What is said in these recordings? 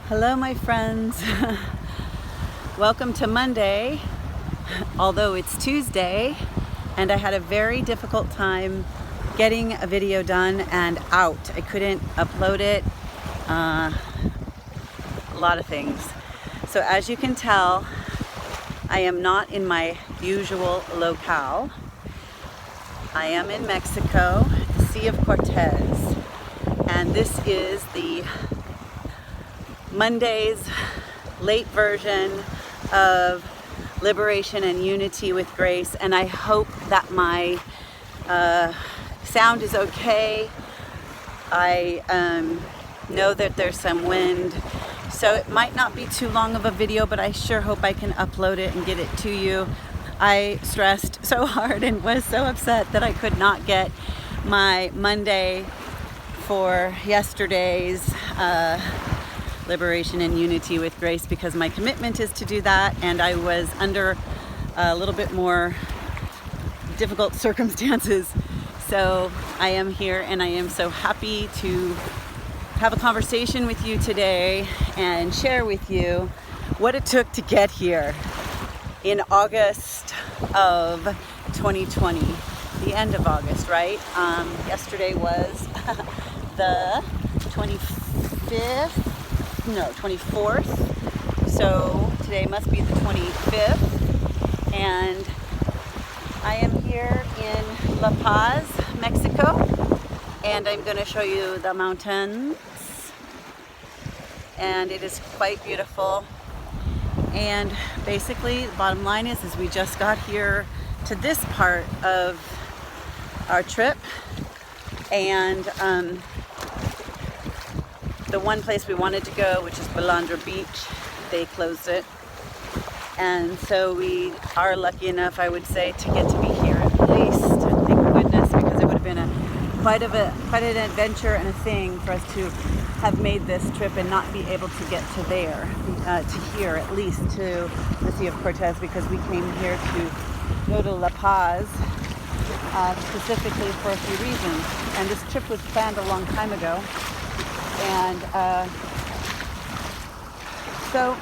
Hello, my friends. Welcome to Monday, although it's Tuesday, and I had a very difficult time getting a video done and out. I couldn't upload it, a lot of things. So as you can tell, I am not in my usual locale. I am in Mexico, the Sea of Cortez, and this is the Monday's late version of Liberation and Unity with Grace, and I hope that my sound is okay. I know that there's some wind, so it might not be too long of a video, but I sure hope I can upload it and get it to you. I stressed so hard and was so upset that I could not get my Monday for yesterday's Liberation and Unity with Grace, because my commitment is to do that, and I was under a little bit more difficult circumstances. So I am here, and I am so happy to have a conversation with you today and share with you what it took to get here in August of 2020, the end of August, right? Yesterday was the 24th, so today must be the 25th, and I am here in La Paz, Mexico, and I'm going to show you the mountains, and it is quite beautiful. And basically the bottom line is we just got here to this part of our trip, and the one place we wanted to go, which is Balandra Beach, they closed it. And so we are lucky enough, I would say, to get to be here at least. Thank goodness, because it would have been quite an adventure and a thing for us to have made this trip and not be able to get to there, to here at least, to the Sea of Cortez, because we came here to go to La Paz specifically for a few reasons. And this trip was planned a long time ago. And so,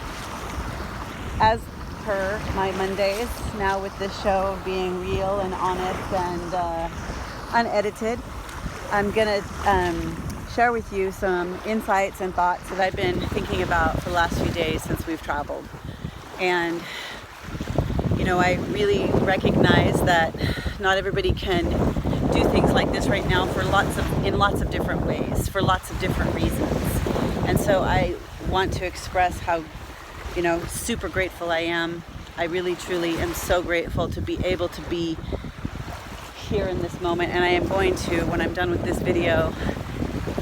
as per my Mondays, now with this show of being real and honest and unedited, I'm gonna share with you some insights and thoughts that I've been thinking about for the last few days since we've traveled. And you know, I really recognize that not everybody can do things like this right now in lots of different ways, for lots of different reasons. And so I want to express how, you know, super grateful I am. I really truly am so grateful to be able to be here in this moment, and I am going to, when I'm done with this video,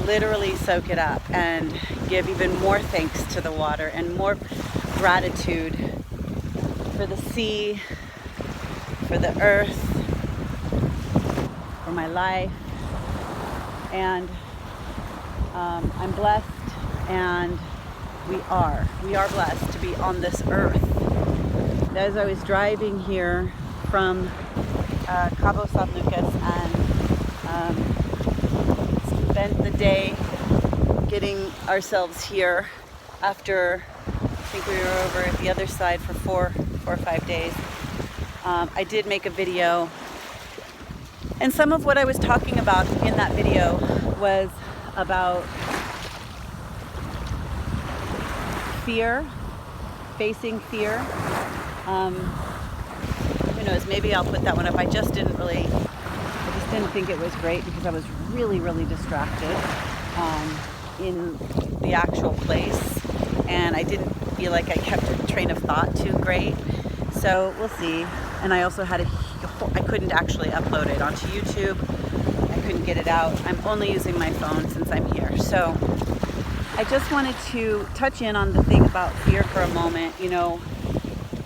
literally soak it up and give even more thanks to the water and more gratitude for the sea, for the earth, for my life. And I'm blessed, and we are blessed to be on this earth. As I was driving here from Cabo San Lucas and spent the day getting ourselves here after I think we were over at the other side for four or 5 days. I did make a video, and some of what I was talking about in that video was about fear, facing fear. Who knows, maybe I'll put that one up. I just didn't think it was great, because I was really, really distracted in the actual place, and I didn't feel like I kept a train of thought too great. So we'll see. And I also had I couldn't actually upload it onto YouTube. I couldn't get it out. I'm only using my phone since I'm here. So I just wanted to touch in on the thing about fear for a moment. You know,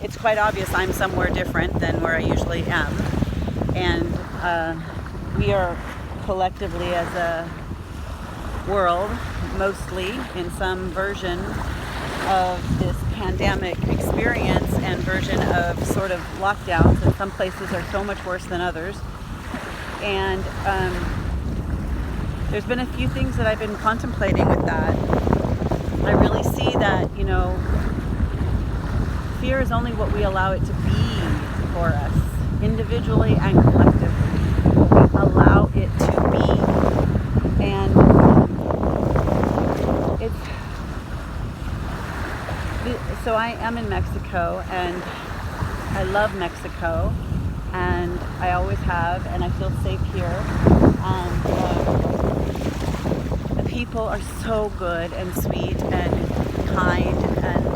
it's quite obvious I'm somewhere different than where I usually am. And we are collectively as a world, mostly in some version of this pandemic experience and version of sort of lockdowns, and some places are so much worse than others. And there's been a few things that I've been contemplating with that. I really see that fear is only what we allow it to be for us, individually and collectively. We allow it to be. And so I am in Mexico, and I love Mexico, and I always have, and I feel safe here. And the people are so good and sweet and kind, and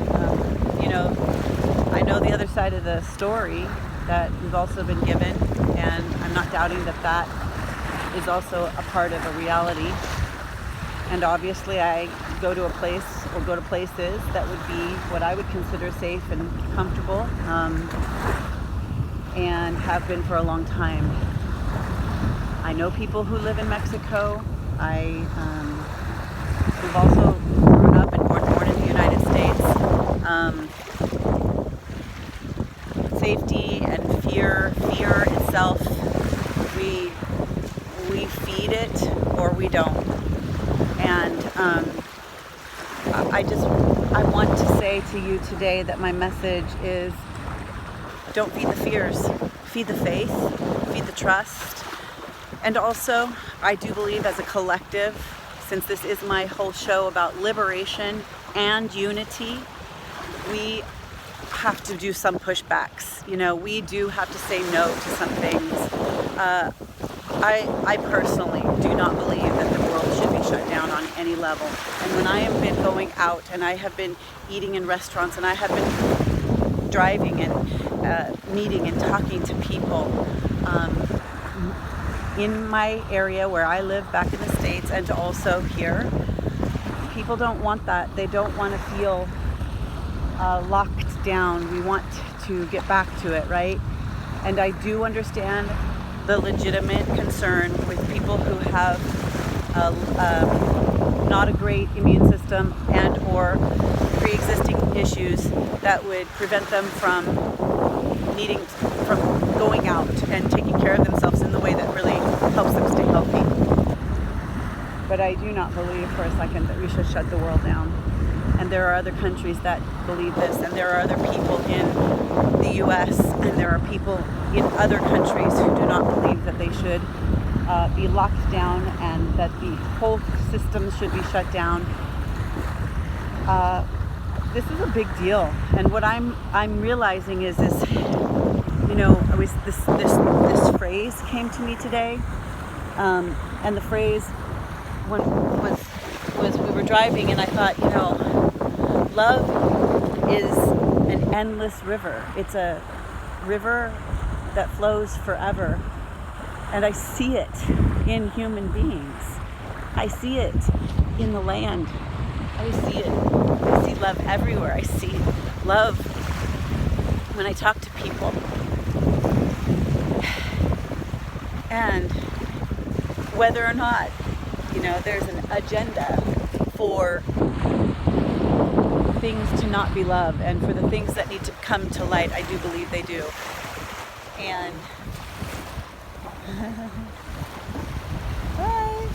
I know the other side of the story that we've also been given, and I'm not doubting that that is also a part of a reality. And obviously I go to a place, or go to places that would be what I would consider safe and comfortable, and have been for a long time. I know people who live in Mexico. We've also grown up and born in the United States. Safety and fear itself, we feed it or we don't. And I want to say to you today that my message is, don't feed the fears, feed the faith, feed the trust. And also, I do believe as a collective, since this is my whole show about liberation and unity, we have to do some pushbacks. We do have to say no to some things. I personally do not believe that the world should be shut down on any level. And when I have been going out, and I have been eating in restaurants, and I have been driving and meeting and talking to people in my area where I live back in the States, and also here, people don't want that. They don't want to feel locked down. We want to get back to it, right? And I do understand the legitimate concern with people who have not a great immune system and or pre-existing issues that would prevent them from going out and taking care of themselves in the way that really helps them stay healthy. But I do not believe for a second that we should shut the world down. And there are other countries that believe this, and there are other people in the US, and there are people in other countries who do not believe that they should be locked down and that the whole system should be shut down. This is a big deal, and what I'm realizing is this phrase came to me today, and the phrase was we were driving, and I thought, love is an endless river. It's a river that flows forever. And I see it in human beings. I see it in the land. I see it. I see love everywhere. I see love when I talk to people. And whether or not, there's an agenda for things to not be love, and for the things that need to come to light, I do believe they do. And hi.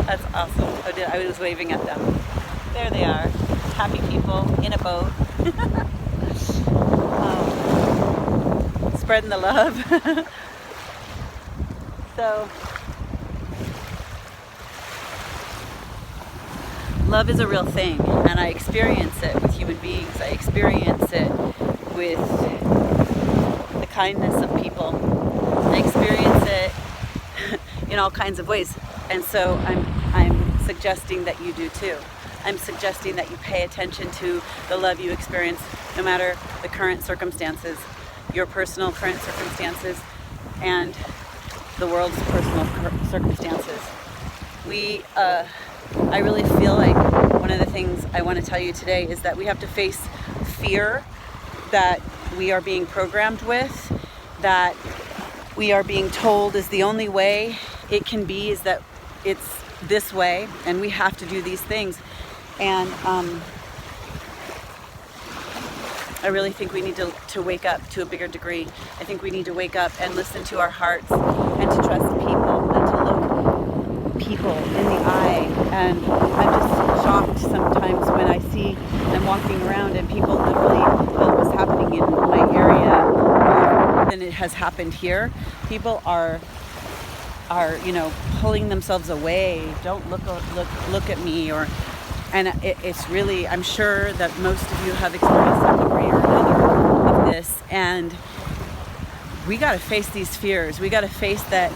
That's awesome. I was waving at them. There they are, happy people in a boat. Spreading the love. So love is a real thing, and I experience it with human beings. I experience it with the kindness of people. I experience it in all kinds of ways. And so I'm suggesting that you do too. I'm suggesting that you pay attention to the love you experience, no matter the current circumstances, your personal current circumstances, and the world's personal circumstances. I really feel like one of the things I want to tell you today is that we have to face fear that we are being programmed with, that we are being told is the only way it can be, is that it's this way, and we have to do these things. And I really think we need to wake up to a bigger degree. I think we need to wake up and listen to our hearts, and to trust people, and to look people in the eye. And I'm just shocked sometimes when I see them walking around and people literally, well, what's happening in my area more than it has happened here. People are pulling themselves away. Don't look at me, and it's really, I'm sure that most of you have experienced some degree or another of this, and we got to face these fears. We got to face that.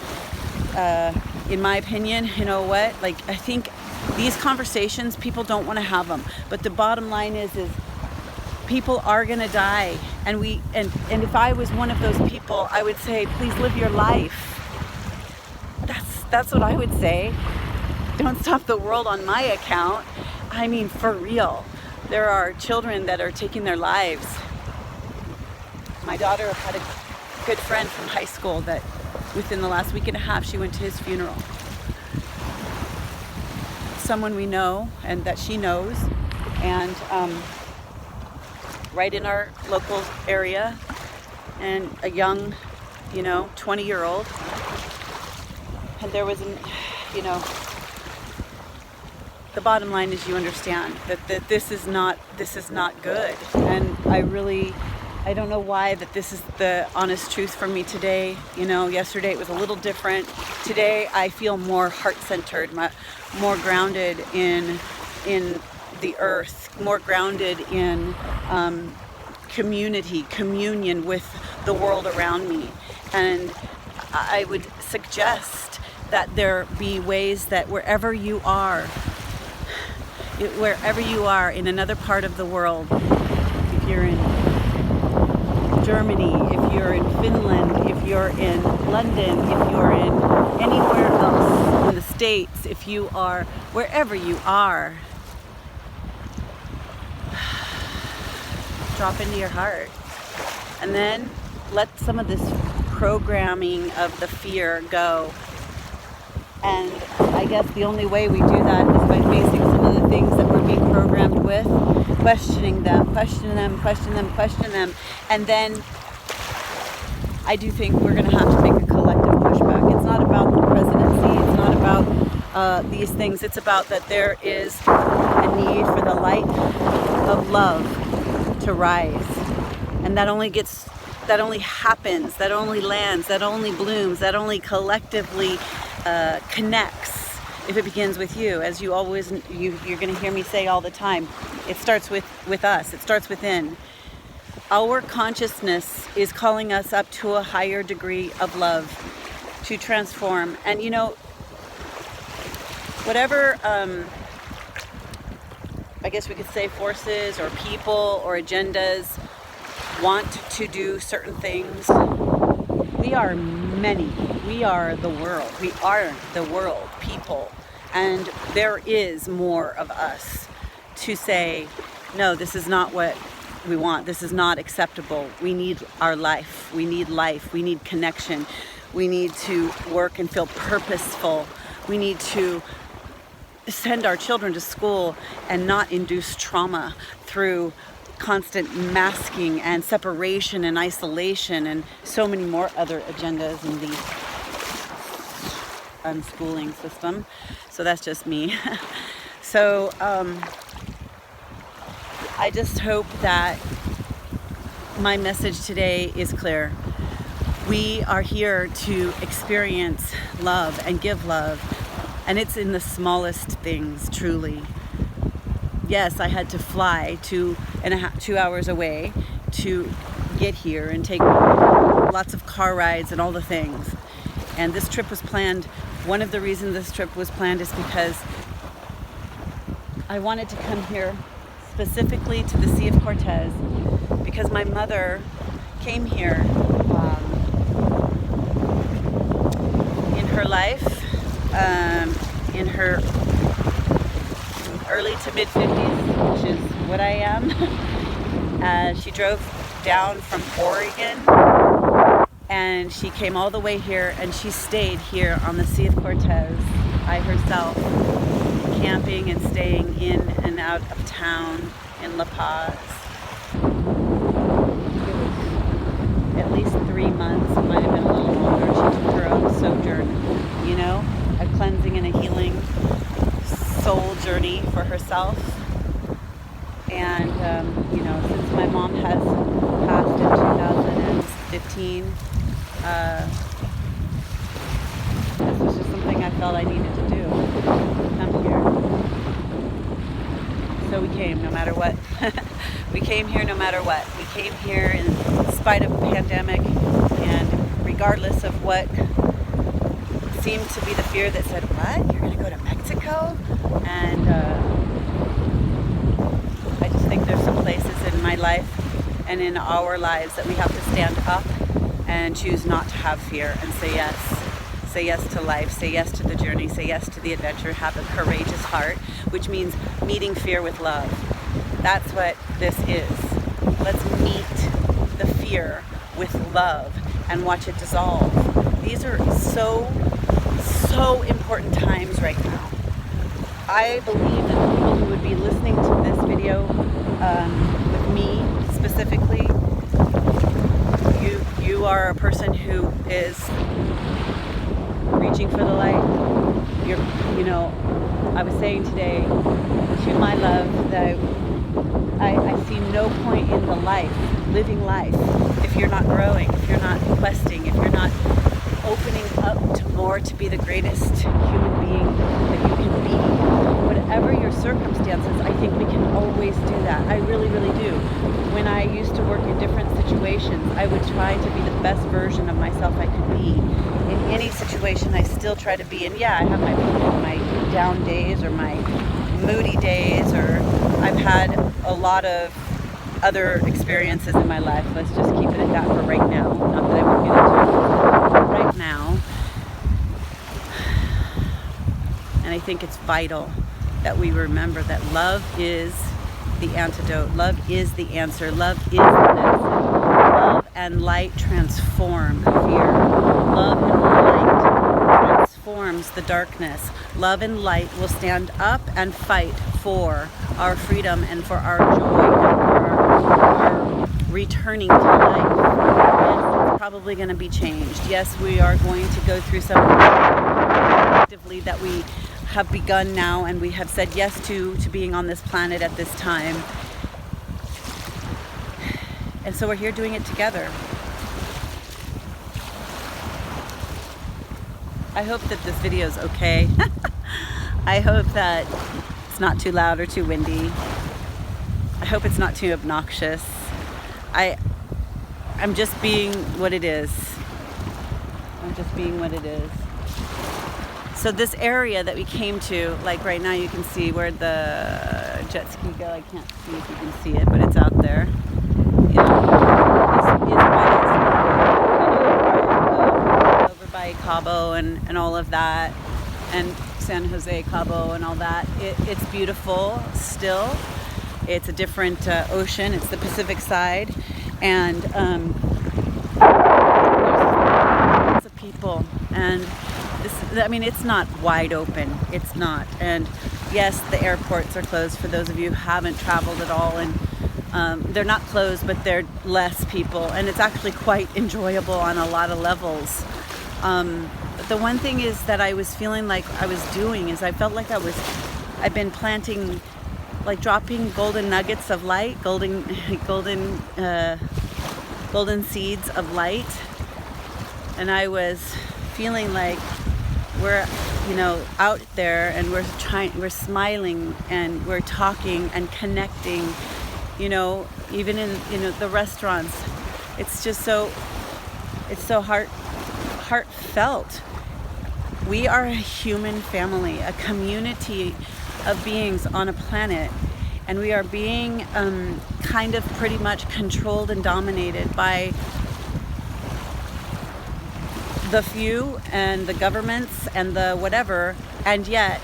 In my opinion, you know what? Like, I think these conversations, people don't want to have them. But the bottom line is people are going to die. And if I was one of those people, I would say, please live your life. That's what I would say. Don't stop the world on my account. I mean, for real. There are children that are taking their lives. My daughter had a good friend from high school that within the last week and a half, she went to his funeral. Someone we know and that she knows, and right in our local area, and a young, 20-year-old. And there was the bottom line is, you understand that this is not good. And I don't know why that this is the honest truth for me today. Yesterday it was a little different. Today I feel more heart-centered, more grounded in the earth, more grounded in communion with the world around me. And I would suggest that there be ways that wherever you are in another part of the world, if you're in Germany, if you're in Finland, if you're in London, if you're in anywhere else in the States, if you are wherever you are, drop into your heart. And then let some of this programming of the fear go. And I guess the only way we do that is by facing some of the things that we're being programmed with, questioning them, question them. And then I do think we're going to have to make a collective pushback. It's not about the presidency. It's not about these things. It's about that there is a need for the light of love to rise. And that only happens, that only lands, that only blooms, that only collectively connects if it begins with you. As you're going to hear me say all the time, it starts with us. It starts within. Our consciousness is calling us up to a higher degree of love to transform. And whatever I guess we could say forces or people or agendas want to do certain things, we are many. We are the world. We are the world, people. And there is more of us to say, no, this is not what we want. This is not acceptable. We need our life. We need life. We need connection. We need to work and feel purposeful. We need to send our children to school and not induce trauma through constant masking and separation and isolation and so many more other agendas in the unschooling system. So that's just me. So I just hope that my message today is clear. We are here to experience love and give love, and it's in the smallest things, truly. Yes, I had to fly 2 hours away to get here and take lots of car rides and all the things. And this trip was planned. One of the reasons this trip was planned is because I wanted to come here specifically to the Sea of Cortez, because my mother came here in her life, in her early to mid 50s, which is what I am. She drove down from Oregon and she came all the way here, and she stayed here on the Sea of Cortez by herself, camping and staying in and out of town in La Paz. It was at least 3 months, it might have been a little longer. She took her own sojourn, a cleansing and a healing soul journey for herself. And, since my mom has passed in 2015, this was just something I felt I needed to do, come here. So we came no matter what. We came here no matter what. We came here in spite of a pandemic, and regardless of what seemed to be the fear that said, what? You're going to go to Mexico? And I just think there's some places in my life and in our lives that we have to stand up and choose not to have fear and say yes. Say yes to life, say yes to the journey, say yes to the adventure, have a courageous heart, which means meeting fear with love. That's what this is. Let's meet the fear with love and watch it dissolve. These are so important times right now. I believe that the people who would be listening to this video, with me specifically, you are a person who is reaching for the light. I was saying today to my love that I see no point in the living life, if you're not growing, if you're not questing, if you're not opening up to more, to be the greatest human being that you can be. Whatever your circumstances, I think we can always do that. I really, really do. When I used to work in different situations, I would try to be the best version of myself I could be. In any situation, I still try to be. And yeah, I have my down days or my moody days, or I've had a lot of other experiences in my life. Let's just keep it at that for right now. Not that I won't get into it, but right now. And I think it's vital that we remember that love is the antidote. Love is the answer. Love is the medicine. Love and light transform fear. Love and light transforms the darkness. Love and light will stand up and fight for our freedom and for our joy and for our returning to life. Yes, it's probably going to be changed. Yes, we are going to go through something actively that we have begun now, and we have said yes to being on this planet at this time. And so we're here doing it together. I hope that this video is okay. I hope that it's not too loud or too windy. I hope it's not too obnoxious. I'm just being what it is. I'm just being what it is. So this area that we came to, like right now you can see where the jet ski go. I can't see if you can see it, but it's out there. This is over by Cabo and all of that, and San Jose, Cabo and all that. It's beautiful still. It's a different ocean. It's the Pacific side, and lots of people. And it's not wide open. It's not. And yes, the airports are closed for those of you who haven't traveled at all. And they're not closed, but they're less people. And it's actually quite enjoyable on a lot of levels. But the one thing is that I was feeling like I was doing is I felt like I've been planting, like dropping golden nuggets of light, golden seeds of light. And I was feeling like we're out there and we're smiling and we're talking and connecting, even in the restaurants. It's just so heartfelt. We are a human family, a community of beings on a planet, and we are being kind of pretty much controlled and dominated by the few and the governments and the whatever, and yet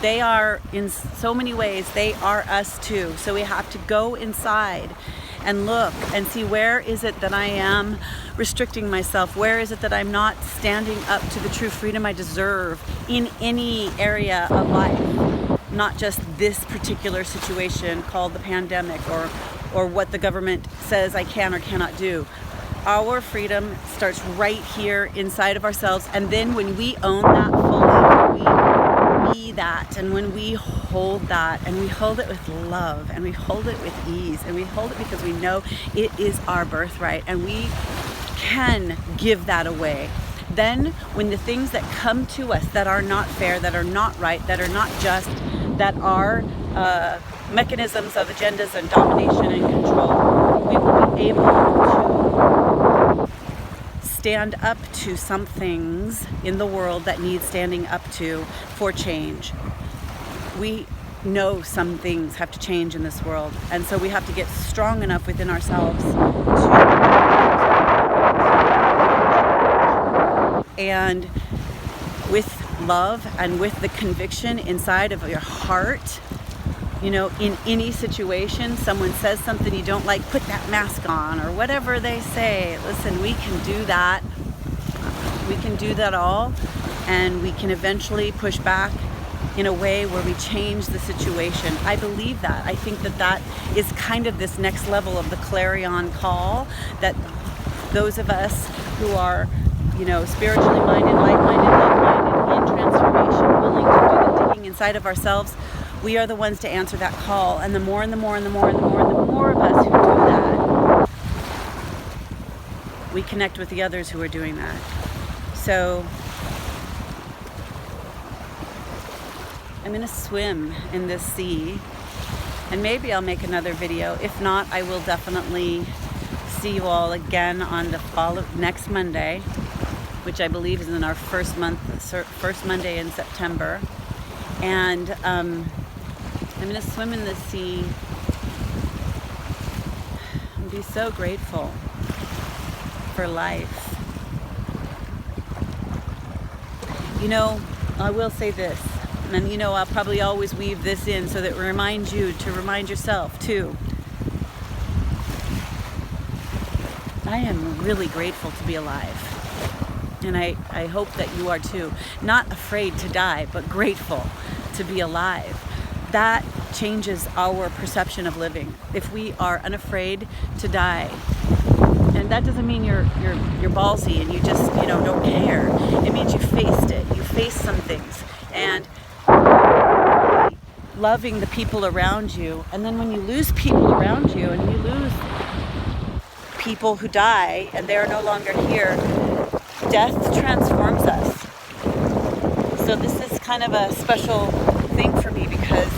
they are, in so many ways, they are us too. So we have to go inside and look and see, where is it that I am restricting myself? Where is it that I'm not standing up to the true freedom I deserve in any area of life? Not just this particular situation called the pandemic or what the government says I can or cannot do. Our freedom starts right here inside of ourselves, and then when we own that fully, we be that that, and when we hold that, and we hold it with love, and we hold it with ease, and we hold it because we know it is our birthright, and we can give that away, then when the things that come to us that are not fair, that are not right, that are not just, that are mechanisms of agendas and domination and control, we will be able to stand up to some things in the world that need standing up to for change. We know some things have to change in this world, and so we have to get strong enough within ourselves and with love and with the conviction inside of your heart. You know, in any situation, someone says something you don't like, put that mask on, or whatever they say. Listen, we can do that. We can do that all, and we can eventually push back in a way where we change the situation. I believe that. I think that that is kind of this next level of the clarion call, that those of us who are, you know, spiritually minded, light-minded, love-minded, in transformation, willing to do the digging inside of ourselves, we are the ones to answer that call. And the more and the more and the more and the more and the more of us who do that, we connect with the others who are doing that. So I'm gonna swim in this sea, and maybe I'll make another video. If not, I will definitely see you all again on the next Monday, which I believe is in our first Monday in September. And I'm going to swim in the sea and be so grateful for life. You know, I will say this, and you know, I'll probably always weave this in so that it reminds you to remind yourself too. I am really grateful to be alive. And I hope that you are too. Not afraid to die, but grateful to be alive. That changes our perception of living. If we are unafraid to die, and that doesn't mean you're ballsy and you just, you know, don't care. It means you faced it. You faced some things, and loving the people around you. And then when you lose people around you, and you lose people who die and they are no longer here, death transforms us. So this is kind of a special thing for me, because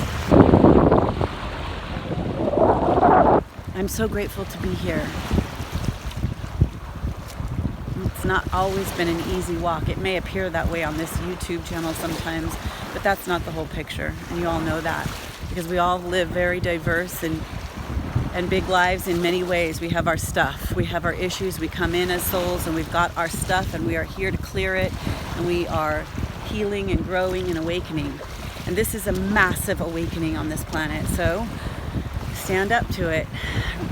I'm so grateful to be here. It's not always been an easy walk. It may appear that way on this YouTube channel sometimes, but that's not the whole picture, and you all know that, because we all live very diverse and big lives in many ways. We have our stuff, we have our issues, we come in as souls and we've got our stuff, and we are here to clear it, and we are healing and growing and awakening. And this is a massive awakening on this planet, so stand up to it,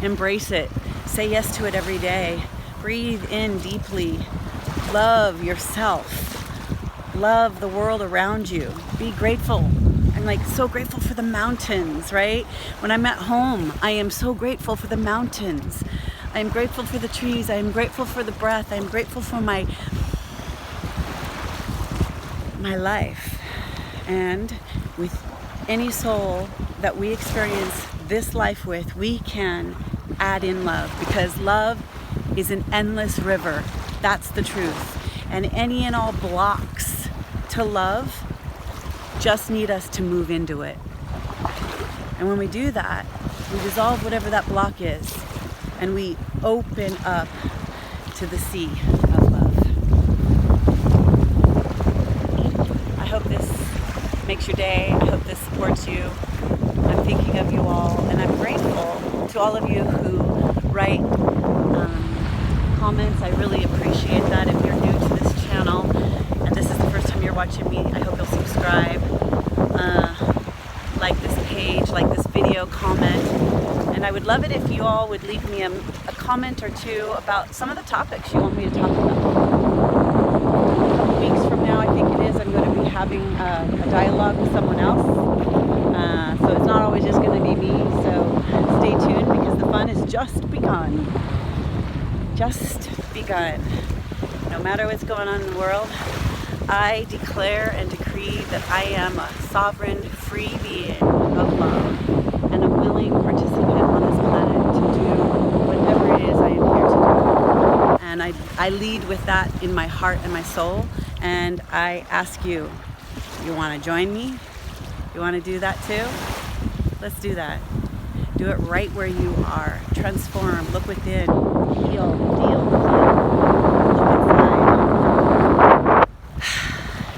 embrace it, say yes to it every day, breathe in deeply, love yourself, love the world around you, be grateful. I'm like so grateful for the mountains, right? When I'm at home, I am so grateful for the mountains. I am grateful for the trees. I am grateful for the breath. I am grateful for my life. And with any soul that we experience this life with, we can add in love, because love is an endless river. That's the truth. And any and all blocks to love just need us to move into it. And when we do that, we dissolve whatever that block is, and we open up to the sea of love. I hope this makes your day. I hope this supports you. I'm thinking of you all, and I'm grateful to all of you who write comments. I really appreciate that. If you're new to this channel and this is the first time you're watching me, I hope you'll subscribe, like this page, like this video, comment. And I would love it if you all would leave me a comment or two about some of the topics you want me to talk about. A couple weeks from now, I think it is, I'm going to be having a dialogue with someone else. So it's not always just going to be me. So stay tuned, because the fun has just begun. Just begun. No matter what's going on in the world, I declare and decree believe that I am a sovereign, free being of love and a willing participant on this planet to do whatever it is I am here to do. And I lead with that in my heart and my soul. And I ask you, you want to join me? You want to do that too? Let's do that. Do it right where you are. Transform, look within, heal, deal, look inside.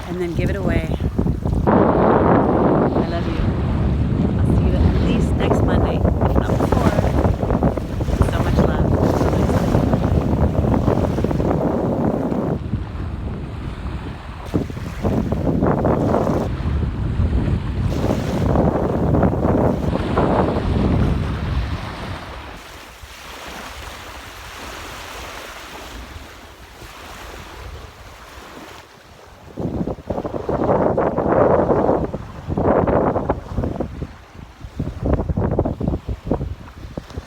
And then give it away.